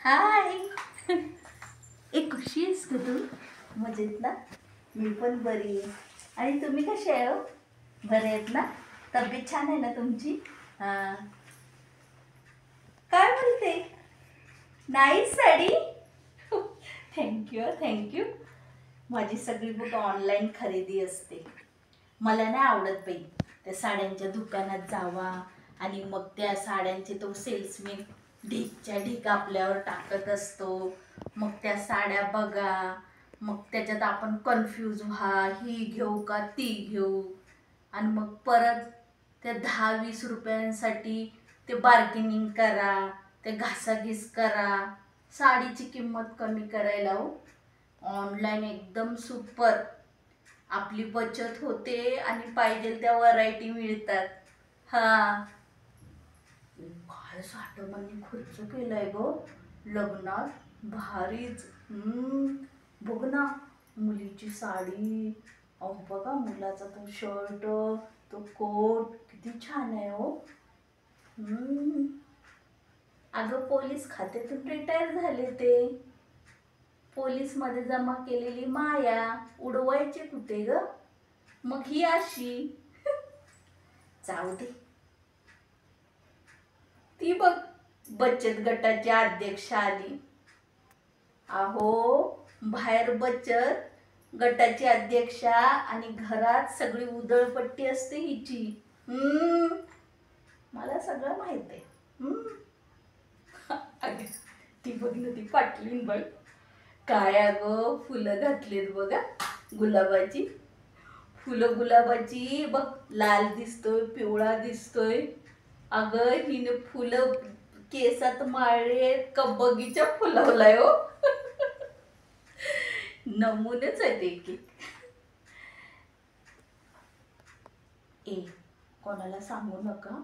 हाय. एक कशी आहेस का तू? मजेत ना? मी पण बरी आहे. आणि तुम्ही कसे आहे हो? बरे आहेत ना? तब्येत छान आहे ना तुमची? हां. काय बोलते? नाही साडी. Thank you thank you. माझी सगळी बुक ऑनलाईन खरेदी असते. मला नाही आवडत बाई त्या साड्यांच्या दुकानात जावा आणि मग त्या साड्यांचे तो सेल्समॅन ढीकच्या ढीक आपल्यावर टाकत असतो. मग त्या साड्या बघा, मग त्याच्यात आपण कन्फ्यूज व्हा, ही घेऊ का ती घेऊ, आणि मग परत त्या 10-20 रुपयांसाठी ते बार्गेनिंग करा, ते घासाघीस करा, साडीची किंमत कमी करायला हो. ऑनलाईन एकदम सुपर. आपली बचत होते आणि पाहिजे त्या व्हरायटी मिळतात. हा, काय साठवणी खर्च केलाय ग लग्नात, भारीच. बघ ना, मुलीची साडी, अहो बघा मुलाचा तो शर्ट, तो कोट किती छान आहे हो. अगं पोलीस खात्यातून रिटायर झाले ते. पोलीस मध्ये जमा केलेली माया उडवायची कुठे ग? मग ही अशी. जाऊ दे. ती बघ बचत गटाची अध्यक्ष आली. अहो, बाहेर बचत गटाची अध्यक्षा आणि घरात सगळी उधळपट्टी असते हिची. मला सगळं माहित आहे. अगं ती बघ ना, ती पाटलीन बघ काय अगं फुलं घातलीत बघा गुलाबाची. फुलं गुलाबाची बघ, लाल दिसतोय, पिवळा दिसतोय. अगं हिने फुलं केसात माळले का बगीचा फुलवलाय हो. नमुनेच आहेत एक एक. ए, कोणाला सांगू नका.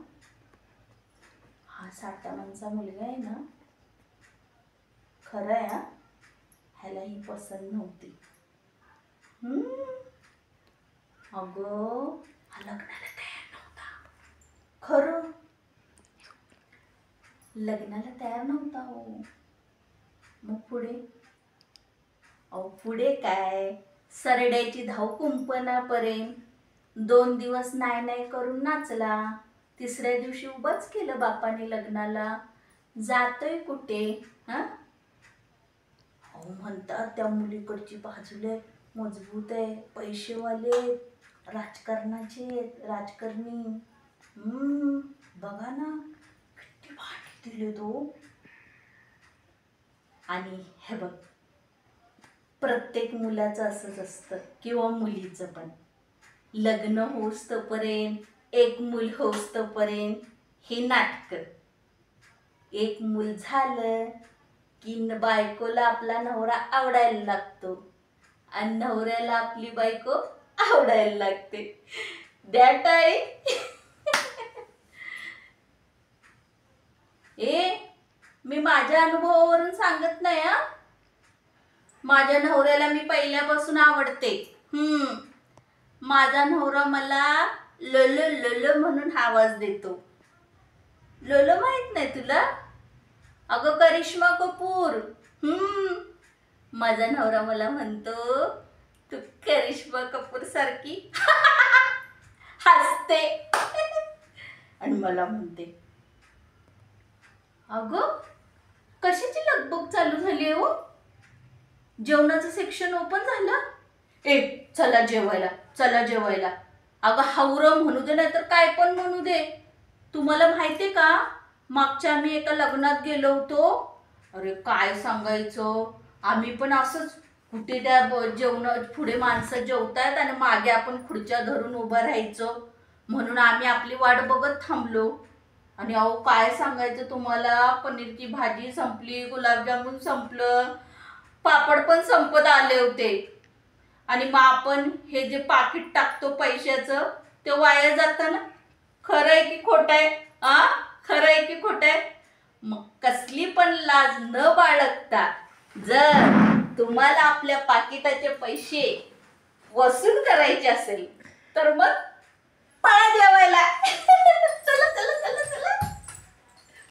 हा सातामांचा मुलगा आहे ना, खरं आहे हा, ह्याला ही पसंत नव्हती. अगं हा लग्नाला तयार नव्हता. खरं लग्नाला तयार नव्हता हो. मग पुढे? अहो पुढे काय, सरड्याची धाव कुंपणापर्यंत. 2 दिवस नाही नाही करून नाचला. 3ऱ्या दिवशी उभाच केलं बापाने लग्नाला. जातोय कुठे? हा, अहो म्हणतात त्या मुलीकडची बाजूले मजबूत आहे, पैसेवाले, राजकारणाचे, राजकारणी. बघा ना किती भांडी दिले तो. आणि हे बघ, प्रत्येक मुलाचं असंच असतं किंवा मुलीचं पण. लग्न होस्तपर्यंत, एक मूल होस्तपर्यंत हे नाटक. एक मूल झालं की बायकोला आपला नवरा आवडायला लागतो आणि नवऱ्याला आपली बायको आवडायला लागते. दॅट आहे. मी माझ्या अनुभवावरून सांगत नाही हा. माझ्या नवऱ्याला मी पहिल्यापासून आवडते. माझा नवरा मला ललो ललो म्हणून आवाज देतो. ललो माहित नाही तुला? अगं करिश्मा कपूर. माझा नवरा मला म्हणतो तू करिश्मा कपूर सारखी हसते. आणि मला म्हणते, अगं कशाची लगबग चालू झाली हो? जेवणाचं सेक्शन ओपन झालं? चला जेवायला, चला जेवायला. अगं हावरं म्हणू दे नाही तर काय पण म्हणू दे. तुम्हाला माहितीये का, मागच्या आम्ही एका लग्नात गेलो होतो. अरे काय सांगायचं, आम्ही पण असंच कुठे त्या जेवण पुढे माणसं जेवतायत आणि मागे आपण खुर्च्या धरून उभं राहायचो. म्हणून आम्ही आपली वाट बघत थांबलो. आणि अहो काय सांगायचं तुम्हाला, पनीरची भाजी संपली, गुलाबजामुन संपलं, पापड पण संपत आले होते. आणि मग आपण हे जे पाकिट टाकतो पैशाचं ते वाया जातं ना. खरं आहे की खोटं आहे? खरं आहे की खोटं आहे? मग कसली पण लाज न बाळगता जर तुम्हाला आपल्या पाकिटाचे पैसे वसूल करायचे असेल तर मग पळा जेवायला.